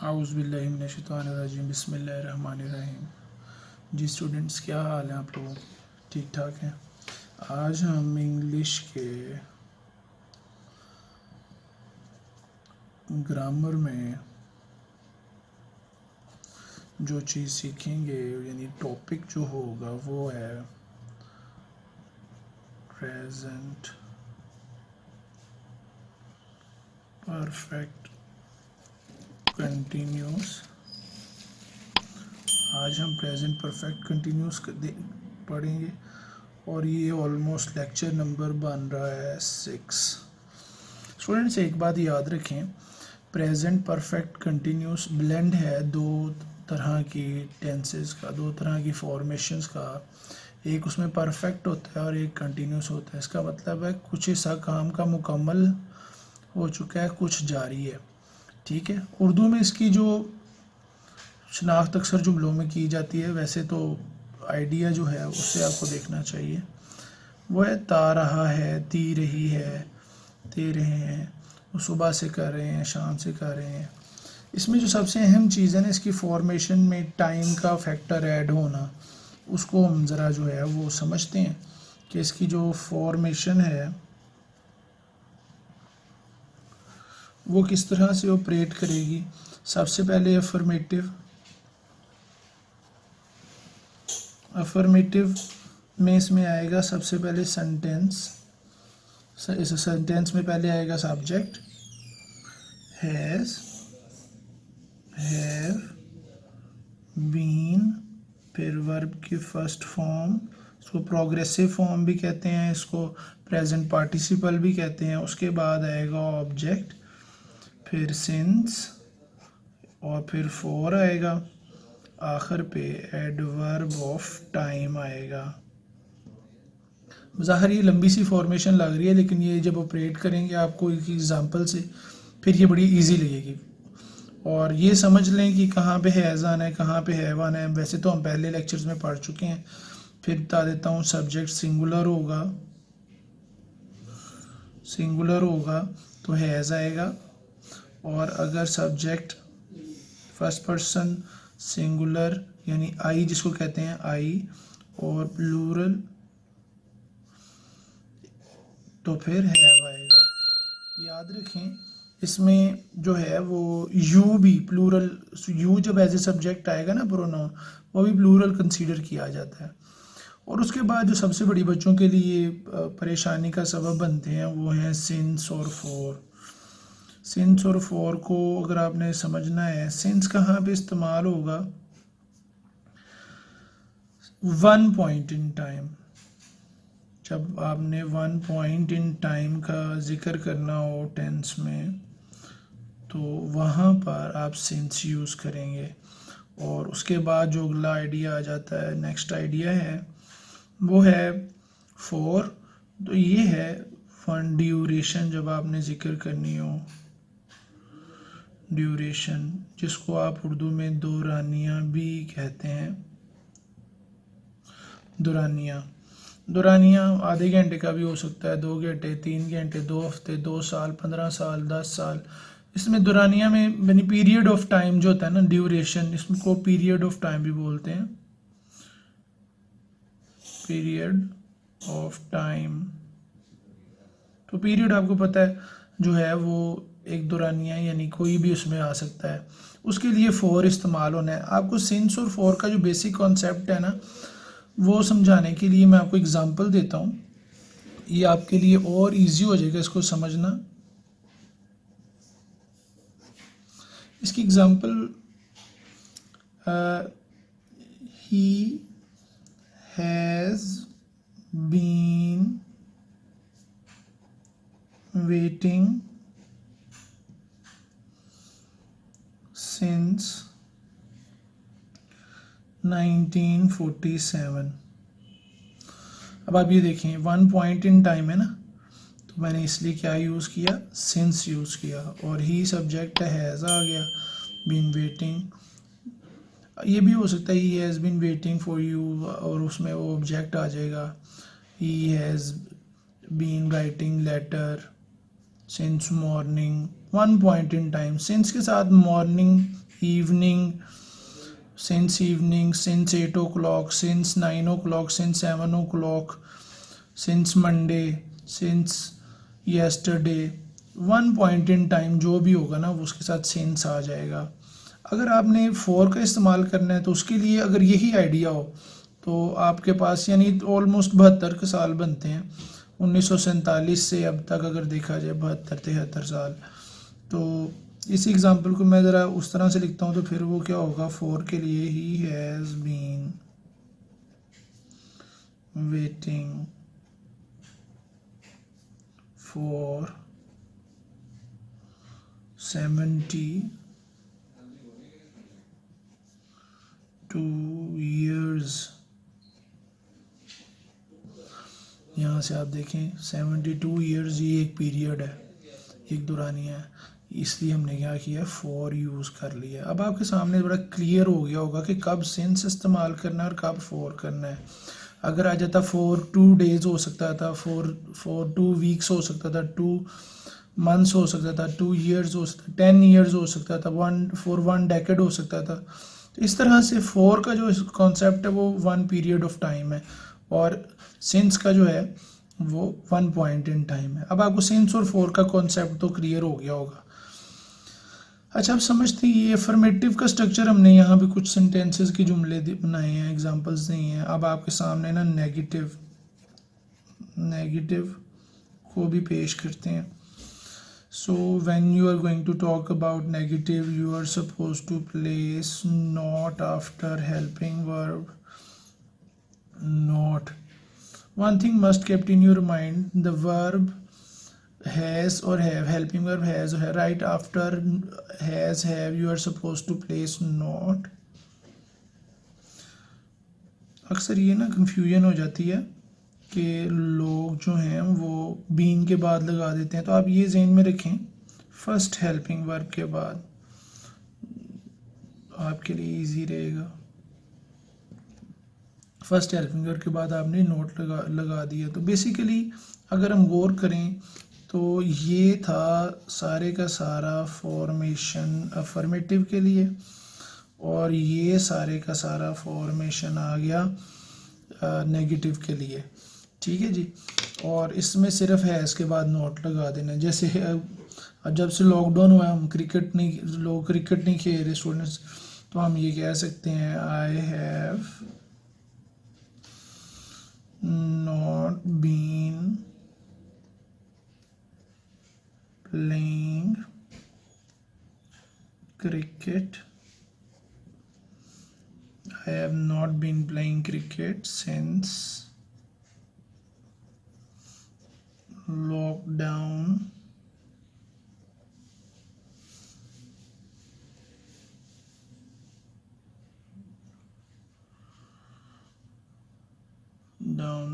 आउज़ुबिल्लाहिमिनश्शैतानिर्रजीम बिस्मिल्लाहिर्रहमानिर्रहीम। जी स्टूडेंट्स, क्या हाल है आप लोगों के? ठीक ठाक हैं। आज हम इंग्लिश के ग्रामर में जो चीज़ सीखेंगे, यानी टॉपिक जो होगा वो है प्रेजेंट परफेक्ट कंटिन्यूस। आज हम प्रेजेंट परफेक्ट कंटिन्यूस पढ़ेंगे और ये ऑलमोस्ट लेक्चर नंबर बन रहा है 6। स्टूडेंट्स, एक बात याद रखें, प्रेजेंट परफेक्ट कंटिन्यूस ब्लेंड है दो तरह की टेंसेस का, दो तरह की फॉर्मेशंस का। एक उसमें परफेक्ट होता है और एक कंटिन्यूस होता है। इसका मतलब है कुछ हिस्सा काम का मुकम्मल हो चुका है, कुछ जारी है। ठीक है। उर्दू में इसकी जो शनाख्त अक्सर जुमलों में की जाती है, वैसे तो आइडिया जो है उससे आपको देखना चाहिए, वो है ता रहा है, ती रही है, दे रहे हैं, वो सुबह से कर रहे हैं, शाम से कर रहे हैं। इसमें जो सबसे अहम चीज़ है ना, इसकी फॉर्मेशन में टाइम का फैक्टर ऐड होना, उसको हम ज़रा जो है वो समझते हैं कि इसकी जो फॉर्मेशन है वो किस तरह से ऑपरेट करेगी। सबसे पहले अफर्मेटिव में इसमें आएगा सबसे पहले सेंटेंस। इस सेंटेंस में पहले आएगा सब्जेक्ट हैज़, हैव, बीन, फिर वर्ब की फर्स्ट फॉर्म, इसको प्रोग्रेसिव फॉर्म भी कहते हैं, इसको प्रेजेंट पार्टिसिपल भी कहते हैं। उसके बाद आएगा ऑब्जेक्ट, फिर सिंस और फिर फॉर आएगा, आखिर पे एडवर्ब ऑफ टाइम आएगा। ज़ाहिर ये लंबी सी फॉर्मेशन लग रही है, लेकिन ये जब ऑपरेट करेंगे आपको एक एग्जांपल से, फिर ये बड़ी इजी लगेगी। और ये समझ लें कि कहाँ पे हैज़ आना है, कहाँ पे हैव आना है। वैसे तो हम पहले लेक्चर्स में पढ़ चुके हैं, फिर बता देता हूँ। सब्जेक्ट सिंगुलर होगा तो हैज़ आएगा, और अगर सब्जेक्ट फर्स्ट पर्सन सिंगुलर यानी आई जिसको कहते हैं आई, और प्लूरल तो फिर हैव आएगा। याद रखें, इसमें जो है वो यू भी प्लूरल, यू जब एज ए सब्जेक्ट आएगा ना प्रोनाउन, वो भी प्लूरल कंसीडर किया जाता है। और उसके बाद जो सबसे बड़ी बच्चों के लिए परेशानी का सबब बनते हैं वो हैं सिंस और फॉर। सिंस और फॉर को अगर आपने समझना है, सिंस कहाँ पे इस्तेमाल होगा? One point in time. जब आपने वन पॉइंट इन टाइम का जिक्र करना हो टेंस में, तो वहाँ पर आप सिंस यूज़ करेंगे। और उसके बाद जो अगला आइडिया आ जाता है, नेक्स्ट आइडिया है, वो है फॉर। तो ये है फन ड्यूरेशन, जब आपने जिक्र करनी हो ड्यूरेशन, जिसको आप उर्दू में दौरानिया भी कहते हैं। दौरानिया आधे घंटे का भी हो सकता है, 2 घंटे, 3 घंटे, 2 हफ्ते, 2 साल, 15 साल, 10 साल। इसमें दौरानिया में यानी पीरियड ऑफ टाइम जो होता है ना, ड्यूरेशन, इसको पीरियड ऑफ टाइम भी बोलते हैं, पीरियड ऑफ टाइम। तो पीरियड आपको पता है जो है वो एक दौरानिया यानी कोई भी उसमें आ सकता है, उसके लिए फॉर इस्तेमाल होना है। आपको सिंस और फॉर का जो बेसिक कॉन्सेप्ट है ना, वो समझाने के लिए मैं आपको एग्जांपल देता हूँ, ये आपके लिए और इजी हो जाएगा इसको समझना। इसकी example, he has been waiting since 1947। अब आप ये देखें, वन पॉइंट इन टाइम है ना, तो मैंने इसलिए क्या यूज़ किया? सिंस यूज़ किया, और ही सब्जेक्ट हैज़ आ गया, बीन वेटिंग। ये भी हो सकता है he has been waiting for you, और उसमें वो ऑब्जेक्ट आ जाएगा, he has been writing letter since morning. One point in time, since के साथ morning evening, since evening, since 8 o'clock, since 9 o'clock, since 7 o'clock, since Monday, since yesterday, one point in time जो भी होगा ना वो उसके साथ सिंस आ जाएगा। अगर आपने फॉर का इस्तेमाल करना है तो उसके लिए अगर यही आइडिया हो तो आपके पास यानी ऑलमोस्ट 72 के साल बनते हैं 1947 से अब तक अगर देखा जाए 72-73 साल। तो इस एग्जांपल को मैं ज़रा उस तरह से लिखता हूँ तो फिर वो क्या होगा, फॉर के लिए he has been waiting for 72 years। यहाँ से आप देखें 72 ईयर्स ये एक पीरियड है, एक दुरानिया है, इसलिए हमने क्या किया, फॉर यूज़ कर लिया। अब आपके सामने बड़ा क्लियर हो गया होगा कि कब सिंस इस्तेमाल करना है और कब फॉर करना है। अगर आ जाता फॉर 2 डेज हो सकता था, फॉर 2 वीक्स हो सकता था, 2 मंथ्स हो सकता था, 2 ईयर्स हो सकता, 10 ईयर्स हो सकता था, फॉर 1 डेकेड हो सकता था। तो इस तरह से फॉर का जो कॉन्सेप्ट है वो 1 पीरियड ऑफ टाइम है और सिंस का जो है वो 1 पॉइंट इन टाइम है। अब आपको सिंस और फॉर का कॉन्सेप्ट तो क्लियर हो गया होगा। अच्छा, आप समझते हैं ये अफर्मेटिव का स्ट्रक्चर हमने यहाँ पे कुछ सेंटेंसेस के जुमले बनाए हैं, एग्जांपल्स दिए हैं। अब आपके सामने ना नेगेटिव को भी पेश करते हैं। So when you are going to talk about negative, you are supposed to place not after helping verb. Not. One thing must kept in your mind, the verb has or have, helping verb has or have, right after has, have, you are supposed to place not. अक्सर ये ना confusion हो जाती है कि लोग जो हैं वो बीन के बाद लगा देते हैं, तो आप ये ज़हन में रखें फर्स्ट हेल्पिंग वर्ब के बाद आपके लिए इजी रहेगा। फर्स्ट हेल्पिंग वर्ब के बाद आपने नोट लगा दिया। तो बेसिकली अगर हम गौर करें तो ये था सारे का सारा फॉर्मेशन अफर्मेटिव के लिए और ये सारे का सारा फॉर्मेशन आ गया नेगेटिव के लिए। ठीक है जी। और इसमें सिर्फ है इसके बाद नोट लगा देना। जैसे जब से लॉकडाउन हुआ हम लोग क्रिकेट नहीं खेल रहे स्टूडेंट्स, तो हम ये कह सकते हैं I have not been playing cricket, I have not been playing cricket since lockdown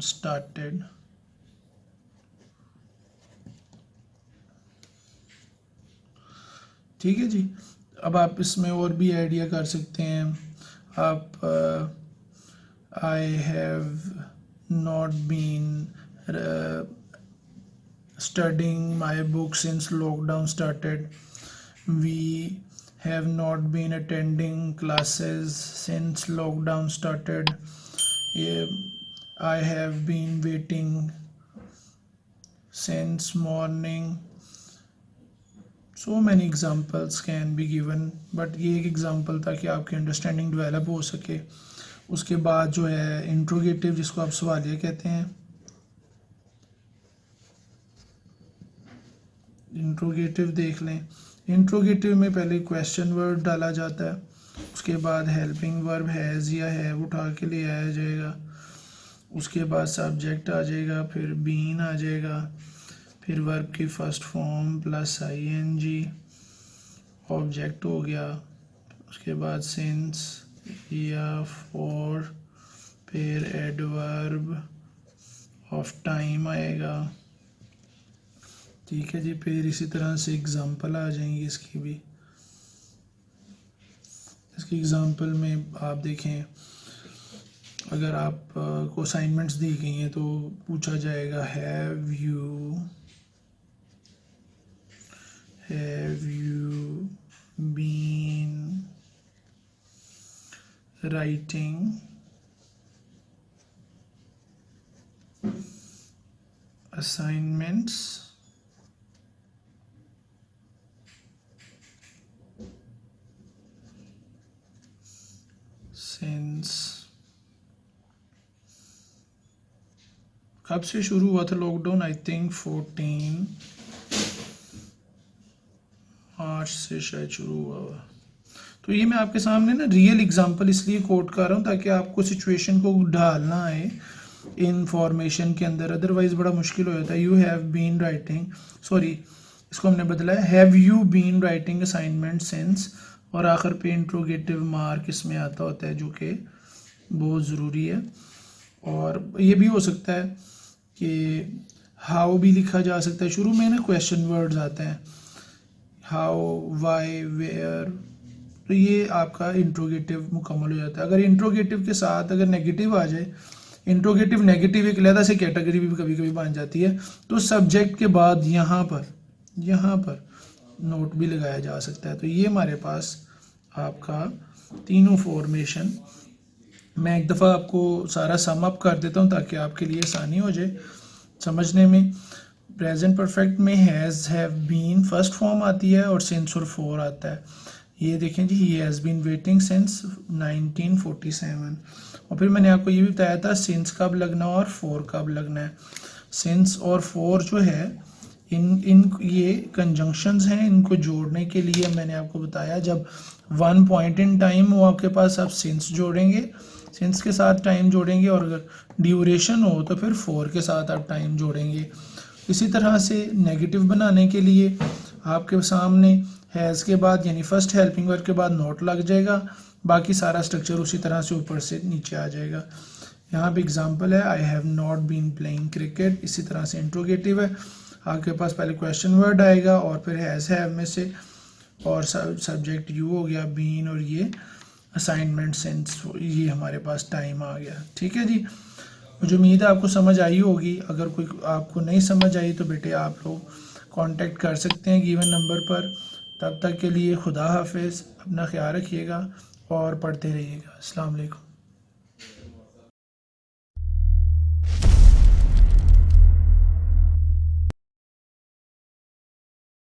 started। ठीक है जी। अब आप इसमें और भी आइडिया कर सकते हैं। आप I have not been studying my book since lockdown started, we have not been attending classes since lockdown started, I have been waiting since morning। so many examples can be given, but ये एक example था कि आपकी understanding develop हो सके। उसके बाद जो है इंट्रोगेटिव, जिसको आप सवालिया कहते हैं, इंट्रोगेटिव देख लें। इंट्रोगेटिव में पहले क्वेश्चन वर्ड डाला जाता है, उसके बाद हेल्पिंग वर्ब हैज़ या हैव उठा के ले आया जाएगा, उसके बाद सब्जेक्ट आ जाएगा, फिर बीन आ जाएगा, फिर वर्ब की first form plus ING, object हो गया, उसके बाद सिंस या फॉर, फिर एडवर्ब ऑफ टाइम आएगा। ठीक है जी। फिर इसी तरह से एग्जाम्पल आ जाएंगे इसकी भी। इसकी एग्जाम्पल में आप देखें, अगर आप को असाइनमेंट्स दी गई हैं तो पूछा जाएगा have you been writing assignments since कब से शुरू हुआ था लॉकडाउन? आई थिंक 14 मार्च से शायद शुरू हुआ। तो ये मैं आपके सामने ना रियल एग्जांपल इसलिए कोट कर रहा हूँ ताकि आपको सिचुएशन को ढालना आए इंफॉर्मेशन के अंदर, अदरवाइज बड़ा मुश्किल हो जाता है। You have been writing, sorry इसको हमने बदला है, have you been writing assignment since, और आखिर पे इंट्रोगेटिव मार्क इसमें आता होता है जो कि बहुत ज़रूरी है। और ये भी हो सकता है कि हाउ भी लिखा जा सकता है, शुरू में ना क्वेश्चन वर्ड्स आते हैं, हाउ, वाई, वेयर, तो ये आपका इंट्रोगेटिव मुकम्मल हो जाता है। अगर इंट्रोगेटिव के साथ अगर नेगेटिव आ जाए, इंट्रोगेटिव नेगेटिव एक अलग से कैटेगरी भी कभी कभी बन जाती है, तो सब्जेक्ट के बाद यहाँ पर नोट भी लगाया जा सकता है। तो ये हमारे पास आपका तीनों फॉर्मेशन, मैं एक दफ़ा आपको सारा सम अप कर देता हूँ ताकि आपके लिए आसानी हो जाए समझने में। प्रेजेंट परफेक्ट में has, have been first form आती है और सिंस और फॉर आता है। ये देखें जी, he has been waiting since 1947। और फिर मैंने आपको ये भी बताया था सिंस कब लगना और फॉर कब लगना है। सिंस और फॉर जो है इन ये कंजंक्शंस हैं, इनको जोड़ने के लिए मैंने आपको बताया जब वन पॉइंट इन टाइम हो आपके पास, आप सिंस जोड़ेंगे, सिंस के साथ टाइम जोड़ेंगे, और अगर ड्यूरेशन हो तो फिर फॉर के साथ आप टाइम जोड़ेंगे। इसी तरह से नेगेटिव बनाने के लिए आपके सामने हैज़ के बाद यानी फर्स्ट हेल्पिंग वर्ब के बाद नोट लग जाएगा, बाकी सारा स्ट्रक्चर उसी तरह से ऊपर से नीचे आ जाएगा। यहाँ पे एग्जांपल है, I have not been playing cricket, इसी तरह से इंट्रोगेटिव है, आपके पास पहले क्वेश्चन वर्ड आएगा और फिर हैज़, हैव में से, और सब्जेक्ट यू हो गया, बीन, और ये असाइनमेंट सिंस, ये हमारे पास टाइम आ गया। ठीक है जी, मुझे उम्मीद है आपको समझ आई होगी। अगर कोई आपको नहीं समझ आई तो बेटे आप लोग कांटेक्ट कर सकते हैं गिवन नंबर पर। तब तक के लिए खुदा हाफिज़, अपना ख्याल रखिएगा और पढ़ते रहिएगा। अस्सलाम वालेकुम।